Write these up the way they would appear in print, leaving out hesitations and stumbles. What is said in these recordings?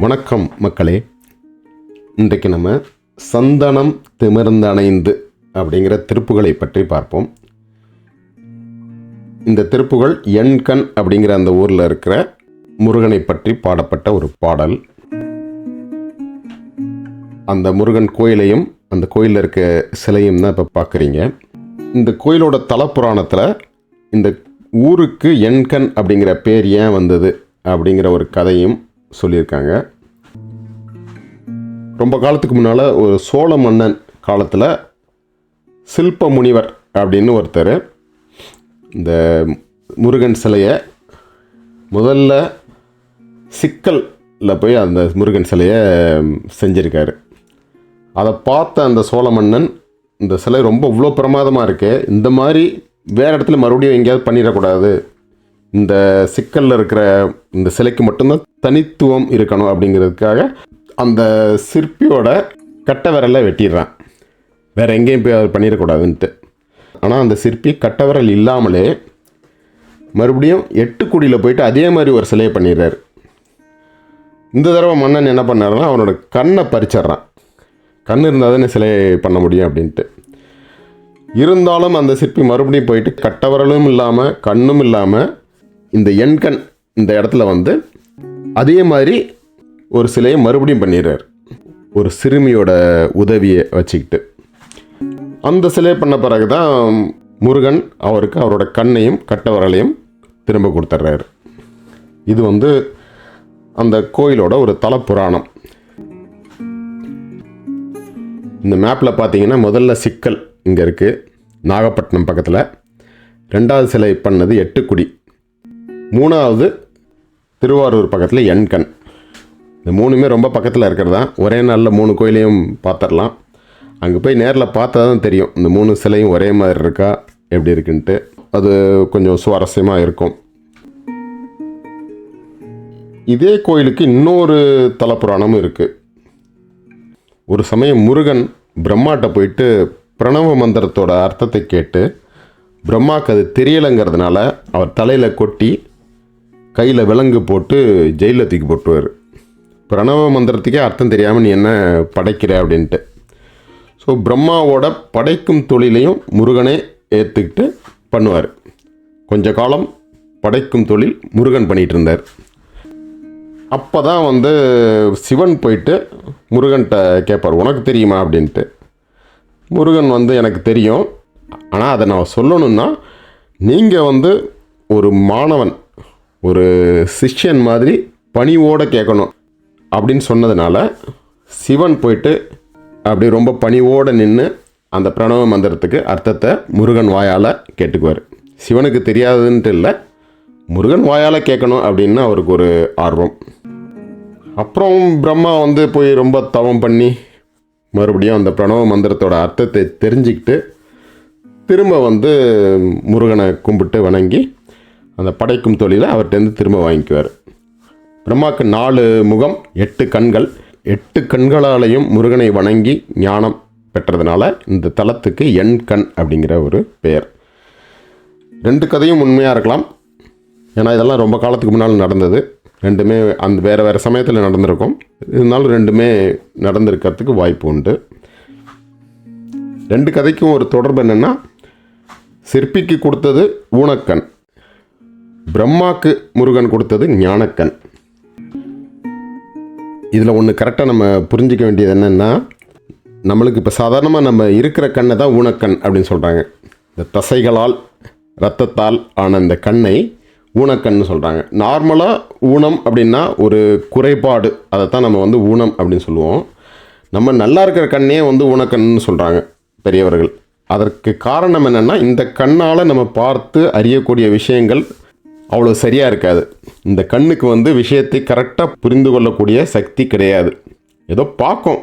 வணக்கம் மக்களே. இன்றைக்கு நம்ம சந்தனம் திமிர்ந்தணைந்து அப்படிங்கிற திருப்புகளை பற்றி பார்ப்போம். இந்த திருப்புகள் எண்கண் அப்படிங்கிற அந்த ஊரில் இருக்கிற முருகனை பற்றி பாடப்பட்ட ஒரு பாடல். அந்த முருகன் கோயிலையும் அந்த கோயிலில் இருக்க சிலையும் தான் இப்போ பார்க்குறீங்க. இந்த கோயிலோட தலப்புராணத்தில் இந்த ஊருக்கு எண்கண் அப்படிங்கிற பேர் ஏன் வந்தது அப்படிங்கிற ஒரு கதையும் சொல்லியிருக்காங்க. ரொம்ப காலத்துக்கு முன்னால் ஒரு சோழ மன்னன் காலத்தில் சில்ப முனிவர் அப்படின்னு ஒருத்தர் இந்த முருகன் சிலையை முதல்ல சிக்கலில் போய் அந்த முருகன் சிலையை செஞ்சுருக்காரு. அதை பார்த்த அந்த சோழ மன்னன், இந்த சிலை ரொம்ப இவ்வளோ பிரமாதமாக இருக்கு, இந்த மாதிரி வேறு இடத்துல மறுபடியும் எங்கேயாவது பண்ணிடக்கூடாது, இந்த சிக்கலில் இருக்கிற இந்த சிலைக்கு மட்டும்தான் தனித்துவம் இருக்கணும் அப்படிங்கிறதுக்காக அந்த சிற்பியோட கட்டை விரலை வெட்டிடுறான். வேறு எங்கேயும் போய் அதை பண்ணிடக்கூடாதுன்ட்டு. ஆனால் அந்த சிற்பி கட்டை விரல் இல்லாமலே மறுபடியும் 8 குடியில் போயிட்டு அதே மாதிரி ஒரு சிலையை பண்ணிடுறாரு. இந்த தடவை மன்னன் என்ன பண்ணாருன்னா அவனோட கண்ணை பறிச்சிட்றான். கண் இருந்தால் தானே சிலையை பண்ண முடியும் அப்படின்ட்டு. இருந்தாலும் அந்த சிற்பி மறுபடியும் போயிட்டு கட்டவரலும் இல்லாமல் கண்ணும் இல்லாமல் இந்த எண்கண் இந்த இடத்துல வந்து அதே மாதிரி ஒரு சிலையை மறுபடியும் பண்ணிடுறார், ஒரு சிறுமியோட உதவியை வச்சுக்கிட்டு. அந்த சிலையை பண்ண பிறகு தான் முருகன் அவருக்கு அவரோட கண்ணையும் கட்டவரலையும் திரும்ப கொடுத்துட்றாரு. இது வந்து அந்த கோயிலோட ஒரு தலப்புராணம். இந்த மேப்பில் பார்த்தீங்கன்னா முதல்ல சிக்கல் இங்கே இருக்குது, நாகப்பட்டினம் பக்கத்தில். 2வது சிலை பண்ணது 8 குடி, 3வது திருவாரூர் பக்கத்தில் எண்கண். இந்த 3மே ரொம்ப பக்கத்தில் இருக்கிறது தான். ஒரே நாளில் 3 கோயிலையும் பார்த்துடலாம். அங்கே போய் நேரில் பார்த்தா தான் தெரியும் இந்த 3 சிலையும் ஒரே மாதிரி இருக்கா எப்படி இருக்குன்ட்டு. அது கொஞ்சம் சுவாரஸ்யமாக இருக்கும். இதே கோயிலுக்கு இன்னொரு தலப்புராணமும் இருக்குது. ஒரு சமயம் முருகன் பிரம்மாட்ட போயிட்டு பிரணவ மந்திரத்தோட அர்த்தத்தை கேட்டு பிரம்மாவுக்கு அது தெரியலைங்கிறதுனால அவர் தலையில் கொட்டி கையில் விலங்கு போட்டு ஜெயிலில் தூக்கி போட்டுருவார். பிரணவ மந்திரத்துக்கே அர்த்தம் தெரியாமல் நீ என்ன படைக்கிற அப்படின்ட்டு. ஸோ பிரம்மாவோட படைக்கும் தொழிலையும் முருகனே ஏற்றுக்கிட்டு பண்ணுவார். கொஞ்ச காலம் படைக்கும் தொழில் முருகன் பண்ணிகிட்டு இருந்தார். அப்போ தான் வந்து சிவன் போயிட்டு முருகன்கிட்ட கேட்பார், உனக்கு தெரியுமா அப்படின்ட்டு. முருகன் வந்து எனக்கு தெரியும், ஆனால் அதை நான் சொல்லணுன்னா நீங்கள் வந்து ஒரு மாணவன், ஒரு சிஷ்யன் மாதிரி பணிவோடு கேட்கணும் அப்படின்னு சொன்னதுனால சிவன் போயிட்டு அப்படி ரொம்ப பணிவோடு நின்று அந்த பிரணவ மந்திரத்துக்கு அர்த்தத்தை முருகன் வாயால் கேட்டுக்குவார். சிவனுக்கு தெரியாதுன்ட்டு இல்லை, முருகன் வாயால் கேட்கணும் அப்படின்னு அவருக்கு ஒரு ஆர்வம். அப்புறம் பிரம்மா வந்து போய் ரொம்ப தவம் பண்ணி மறுபடியும் அந்த பிரணவ மந்திரத்தோட அர்த்தத்தை தெரிஞ்சுக்கிட்டு திரும்ப வந்து முருகனை கும்பிட்டு வணங்கி அந்த படைக்கும் தொழிலை அவர்கிட்டருந்து திரும்ப வாங்கிக்குவார். பிரம்மாவுக்கு 4 முகம் 8 கண்கள். 8 கண்களாலையும் முருகனை வணங்கி ஞானம் பெற்றதுனால இந்த தலத்துக்கு எண்கண் அப்படிங்கிற ஒரு பெயர். 2 கதையும் உண்மையாக இருக்கலாம், ஏன்னா இதெல்லாம் ரொம்ப காலத்துக்கு முன்னால் நடந்தது. 2மே அந்த வேறு சமயத்தில் நடந்திருக்கும். இருந்தாலும் 2மே நடந்திருக்கிறதுக்கு வாய்ப்பு உண்டு. 2 கதைக்கும் ஒரு தொடர்பு என்னென்னா, சிற்பிக்கு கொடுத்தது ஊனக்கண், பிரம்மாக்கு முருகன் கொடுத்தது ஞானக்கண். இதில் ஒன்று கரெக்டாக நம்ம புரிஞ்சிக்க வேண்டியது என்னென்னா, நம்மளுக்கு இப்போ சாதாரணமாக நம்ம இருக்கிற கண்ணை தான் ஊனக்கண் அப்படின்னு சொல்கிறாங்க. இந்த தசைகளால் இரத்தத்தால் ஆன இந்த கண்ணை ஊனக்கண்ணு சொல்கிறாங்க. நார்மலாக ஊனம் அப்படின்னா ஒரு குறைபாடு, அதை தான் நம்ம வந்து ஊனம் அப்படின்னு சொல்லுவோம். நம்ம நல்லா இருக்கிற கண்ணே வந்து ஊனக்கண்ணுன்னு சொல்கிறாங்க பெரியவர்கள். அதற்கு காரணம் என்னென்னா, இந்த கண்ணால் நம்ம பார்த்து அறியக்கூடிய விஷயங்கள் அவ்வளோ சரியாக இருக்காது. இந்த கண்ணுக்கு வந்து விஷயத்தை கரெக்டாக புரிந்து கொள்ளக்கூடிய சக்தி கிடையாது. ஏதோ பார்க்கும்,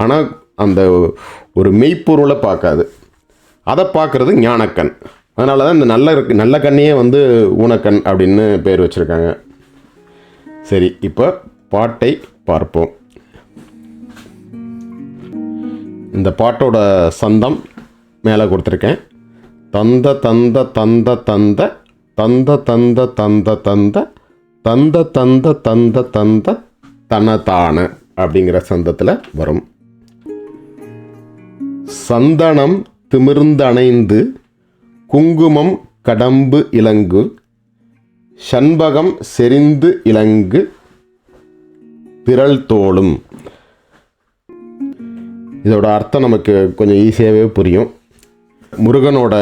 ஆனால் அந்த ஒரு மெய்ப்பொருளை பார்க்காது. அதை பார்க்குறது ஞானக்கண். அதனால தான் இந்த நல்ல கண்ணையே வந்து ஊனக்கண் அப்படின்னு பேர் வச்சுருக்காங்க. சரி, இப்போ பாட்டை பார்ப்போம். இந்த பாட்டோட சந்தம் மேலே கொடுத்துருக்கேன். தந்த தந்த தந்த தந்த தந்த தந்த தந்த தந்த தந்த தந்த தந்த தந்த தனதான அப்படிங்கிற சந்தத்தில் வரும். சந்தனம் திமிர்ந்தணைந்து குங்குமம் கடம்பு இலங்கு சண்பகம் செறிந்து இலங்கு திரள் தோளும். இதோட அர்த்தம் நமக்கு கொஞ்சம் ஈஸியாகவே புரியும். முருகனோட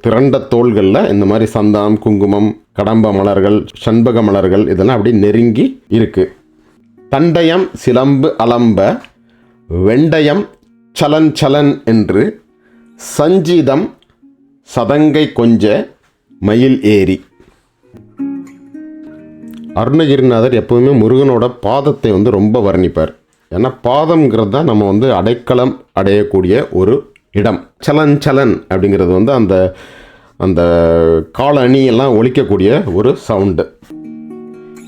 திரண்ட தோள்களில் இந்த மாதிரி சந்தனம், குங்குமம், கடம்ப மலர்கள், சண்பக மலர்கள் இதெல்லாம் அப்படி நெருங்கி இருக்கு. தண்டயம் சிலம்பு அலம்ப வெண்டயம் சலன் சலன் என்று சஞ்சீதம் சதங்கை கொஞ்ச மயில் ஏறி. அருணகிரிநாதர் எப்போவுமே முருகனோட பாதத்தை ரொம்ப வர்ணிப்பார். ஏன்னா பாதம்ங்கிறது தான் நம்ம அடைக்கலம் அடையக்கூடிய ஒரு இடம். சலன் சலன் அப்படிங்கிறது அந்த அந்த கால அணியெல்லாம் ஒலிக்கக்கூடிய ஒரு சவுண்டு.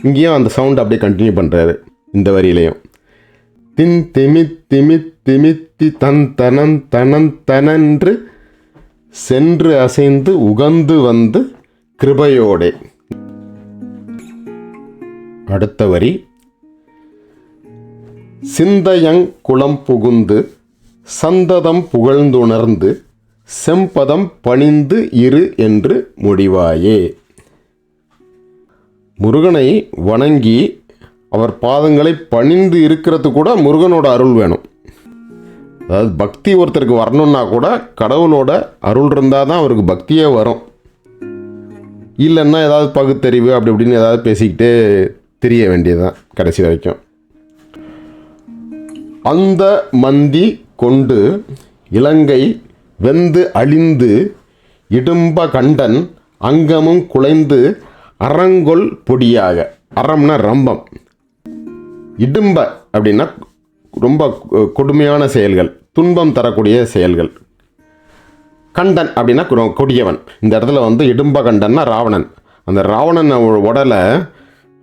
இங்கேயும் அந்த சவுண்டு அப்படியே கண்டினியூ பண்ணுறாரு இந்த வரியிலையும். தின் திமி திமி திமித்தி தன் தனன் தனன் தனன்று சென்று அசைந்து உகந்து வந்து கிருபையோடே. அடுத்த வரி சிந்தையங் குளம் புகுந்து சந்ததம் புகழ்ந்துணர்ந்து செம்பதம் பணிந்து இரு என்று முடிவாயே. முருகனை வணங்கி அவர் பாதங்களை பணிந்து இருக்கிறது கூட முருகனோட அருள் வேணும். அதாவது பக்தி ஒருத்தருக்கு வரணும்னா கூட கடவுளோட அருள் இருந்தால் தான் அவருக்கு பக்தியே வரும். இல்லைன்னா ஏதாவது பகுத்தறிவு அப்படி இப்படின்னு ஏதாவது பேசிக்கிட்டே தெரிய வேண்டியதுதான் கடைசி வரைக்கும். அந்த மந்தி கொண்டு இலங்கை வெந்து அழிந்து இடும்ப கண்டன் அங்கமும் குலைந்து அறங்கொல் பொடியாக. அறம்னா ரம்பம், இடும்ப அப்படின்னா ரொம்ப கொடுமையான செயல்கள், துன்பம் தரக்கூடிய செயல்கள். கண்டன் அப்படின்னா கொடியவன். இந்த இடத்துல இடும்ப கண்டன்னா ராவணன். அந்த ராவணன் உடலை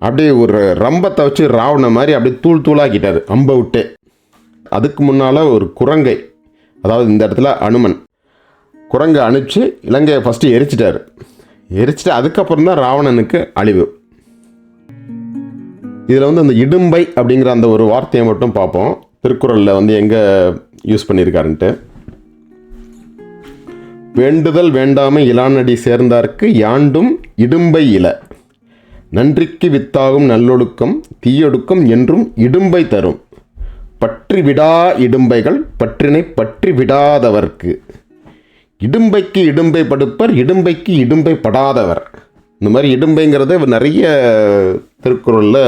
அப்படியே ஒரு ரம்பத்தை வச்சு ராவண மாதிரி அப்படியே தூள் தூளாக்கிட்டார் அம்பை விட்டு. அதுக்கு முன்னால் ஒரு குரங்கை, அதாவது இந்த இடத்துல அனுமன் குரங்கை அனுப்பிச்சு இலங்கையை ஃபஸ்ட்டு எரிச்சிட்டார். எரிச்சிட்டு அதுக்கப்புறம் தான் ராவணனுக்கு அழிவு. இதில் அந்த இடும்பை அப்படிங்கிற அந்த ஒரு வார்த்தையை மட்டும் பார்ப்போம். திருக்குறளில் எங்கே யூஸ் பண்ணியிருக்காருன்ட்டு. வேண்டுதல் வேண்டாமை இலானடி சேர்ந்தார்க்கு யாண்டும் இடும்பை இல நன்றிக்கு வித்தாகும் நல்லொழுக்கம் தீயொடுக்கம் என்றும் இடும்பை தரும் பற்றி விடா இடும்பைகள் பற்றினை பற்றி விடாதவர்க்கு. இடும்பைக்கு இடும்பை படுப்பர் இடும்பைக்கு இடும்பை படாதவர். இந்த மாதிரி இடும்பைங்கிறத நிறைய திருக்குறளில்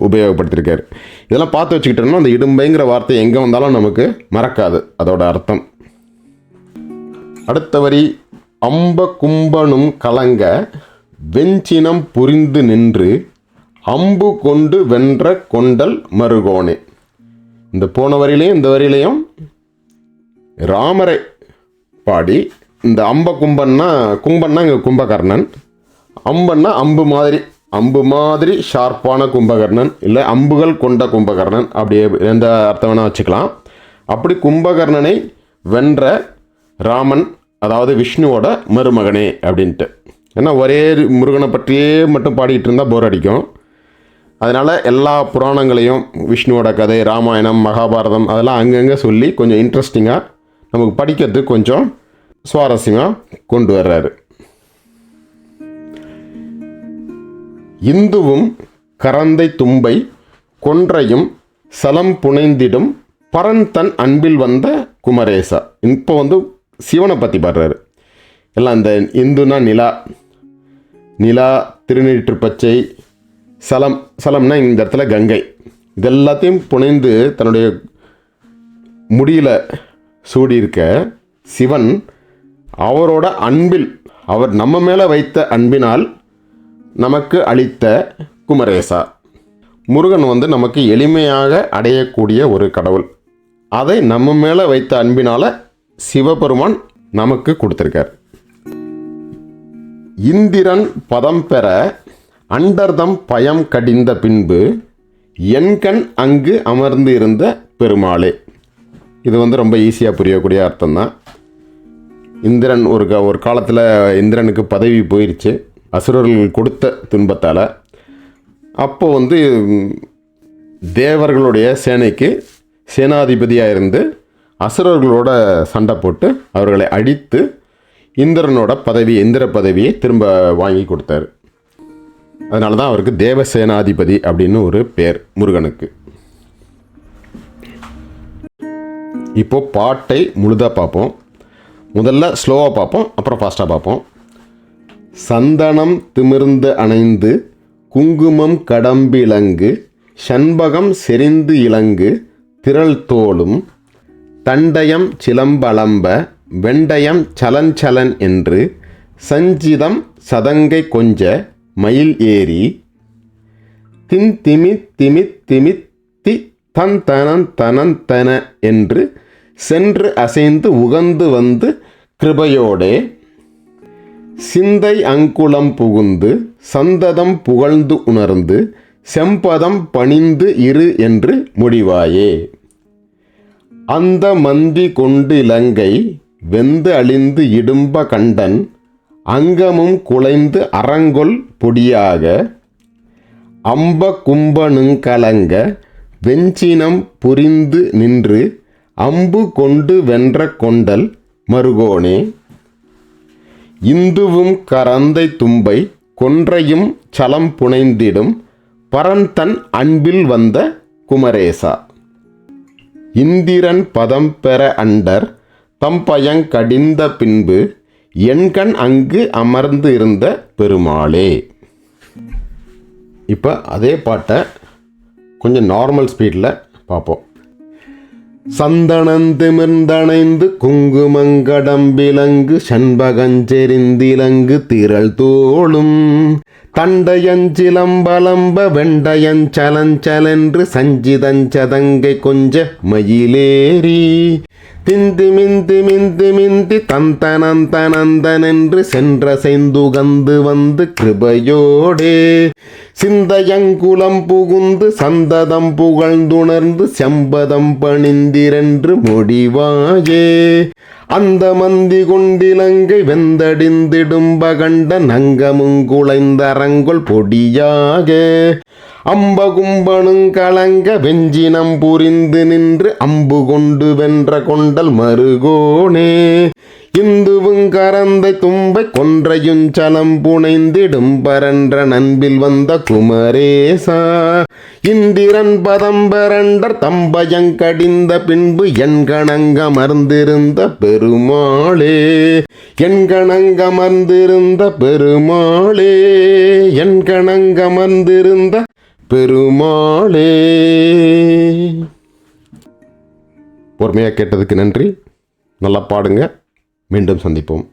உபயோகப்படுத்தியிருக்காரு. இதெல்லாம் பார்த்து வச்சுக்கிட்டோம்னா அந்த இடும்பைங்கிற வார்த்தை எங்கே வந்தாலும் நமக்கு மறக்காது அதோட அர்த்தம். அடுத்த வரி அம்ப கும்பனும் கலங்க வெஞ்சினம் புரிந்து நின்று அம்பு கொண்டு வென்ற கொண்டல் மருகோனே. இந்த போன வரியிலையும் இந்த வரியிலையும் ராமரை பாடி இந்த அம்ப கும்பன்னா இங்கே கும்பகர்ணன், அம்பன்னா அம்பு மாதிரி ஷார்ப்பான கும்பகர்ணன், இல்லை அம்புகள் கொண்ட கும்பகர்ணன், அப்படியே எந்த அர்த்தம் வேணால் வச்சுக்கலாம். அப்படி கும்பகர்ணனை வென்ற ராமன், அதாவது விஷ்ணுவோட மருமகனே அப்படின்ட்டு. ஏன்னா ஒரே முருகனை பற்றியே மட்டும் பாடிக்கிட்டு இருந்தால் போர் அடிக்கும். அதனால் எல்லா புராணங்களையும் விஷ்ணுவோட கதை, ராமாயணம், மகாபாரதம் அதெல்லாம் அங்கங்கே சொல்லி கொஞ்சம் இன்ட்ரெஸ்டிங்காக நமக்கு படிக்கிறதுக்கு கொஞ்சம் சுவாரஸ்யமாக கொண்டு வர்றாரு. இந்துவும் கரந்தை தும்பை கொன்றையும் சலம் புனைந்திடும் பரந்தன் அன்பில் வந்த குமரேசா. இப்போ சிவனை பற்றி பாடுறாரு. எல்லாம் இந்த இந்துனா நிலா திருநீற்று பச்சை, சலம்னா இந்த இடத்துல கங்கை, இதெல்லாத்தையும் புனைந்து தன்னுடைய முடியில் சூடியிருக்க சிவன் அவரோட அன்பில், அவர் நம்ம மேலே வைத்த அன்பினால் நமக்கு அளித்த குமரேசா. முருகன் நமக்கு எளிமையாக அடையக்கூடிய ஒரு கடவுள். அதை நம்ம மேலே வைத்த அன்பினால் சிவபெருமான் நமக்கு கொடுத்துருக்கார். இந்திரன் பதம் பெற அண்டர்தம் பயம் கடிந்த பின்பு என்கண் அங்கு அமர்ந்து இருந்த பெருமாளே. இது ரொம்ப ஈஸியாக புரியக்கூடிய அர்த்தம் தான். இந்திரன் ஒரு காலத்தில் இந்திரனுக்கு பதவி போயிடுச்சு அசுரர்கள் கொடுத்த துன்பத்தால். அப்போது தேவர்களுடைய சேனைக்கு சேனாதிபதியாக இருந்து அசுரர்களோட சண்டை போட்டு அவர்களை அடித்து இந்திர பதவியை திரும்ப வாங்கி கொடுத்தாரு. அதனால தான் அவருக்கு தேவசேனாதிபதி அப்படின்னு ஒரு பேர் முருகனுக்கு. இப்போது பாட்டை முழுதாக பார்ப்போம். முதல்ல ஸ்லோவாக பார்ப்போம், அப்புறம் ஃபாஸ்ட்டாக பார்ப்போம். சந்தனம் திமிர்ந்து அணைந்து குங்குமம் கடம்பிலங்கு சண்பகம் செறிந்து இலங்கு திரள் தோளும் தண்டயம் சிலம்பலம்ப வெண்டயம் சலஞ்சலன் என்று சஞ்சிதம் சதங்கை கொஞ்ச மயில் ஏறி தின் திமி திமி திமித்தி தனந்தன என்று சென்று அசைந்து உகந்து வந்து கிருபையோடே சிந்தை அங்குளம் புகுந்து சந்ததம் புகழ்ந்து உணர்ந்து செம்பதம் பணிந்து இரு என்று முடிவாயே. அந்த மந்தி கொண்டு இலங்கை வெந்து அழிந்து இடும்ப கண்டன் அங்கமும் குலைந்து அரங்கொல் பொடியாக அம்ப கும்பனுங்கலங்க வெஞ்சினம் புரிந்து நின்று அம்பு கொண்டு வென்ற கொண்டல் மருகோனே. இந்துவும் கரந்தை தும்பை கொன்றையும் சலம் புனைந்திடும் பரந்தன் அன்பில் வந்த குமரேசா. இந்திரன் பதம் பெற அண்டர் தம்பயங் கடிந்த பின்பு எண்கண் அங்கு அமர்ந்து இருந்த பெருமாளே. இப்போ அதே பாட்டை கொஞ்சம் நார்மல் ஸ்பீடில் பார்ப்போம். சந்தனந்திமிர்ந்தணைந்து குங்குமங்கடம்பிலங்கு சண்பகஞ்செறிந்திலங்கு திரள் தோளும் தண்டயஞ்சிலம்பலம்ப வெண்டயஞ்சலஞ்சலென்று சஞ்சிதஞ்சதங்கை கொஞ்ச மயிலேறி திந்திமிந்திமிந்திமிந்தி தந்தனந்தனந்தனென்று சென்ற செந்துகந்து வந்து கிருபையோடே சிந்தையங்குலம் புகுந்து சந்ததம் புகழ்ந்துணர்ந்து செம்பதம் பணிந்திரென்று முடிவாயே. அந்த மந்தி கொண்டிலங்கை வெந்தடிந்திடும்பகண்ட நங்கமுங்குளைந்தரங்கொல் பொடியாக அம்பகும்பனுங்கலங்க வெஞ்சினம் புரிந்து நின்று அம்பு கொண்டு வென்ற கொண்டல் மருகோனே. இந்துவும் கரந்தை தும்பை கொன்றையுஞ்சலம் புனைந்திடும் பரன்ற நண்பில் வந்த குமரேசா. இந்திரன் பதம் பரண்டர் தம்பயங்கடிந்த பின்பு எண்கணங்கமர்ந்திருந்த பெருமாளே. எண்கணங்கமர்ந்திருந்த பெருமாளே. எண்கணங்கமர்ந்திருந்த பெருமாளே. பொறுமையாக கேட்டதுக்கு நன்றி. நல்லா பாடுங்க. மீண்டும் சந்திப்போம்.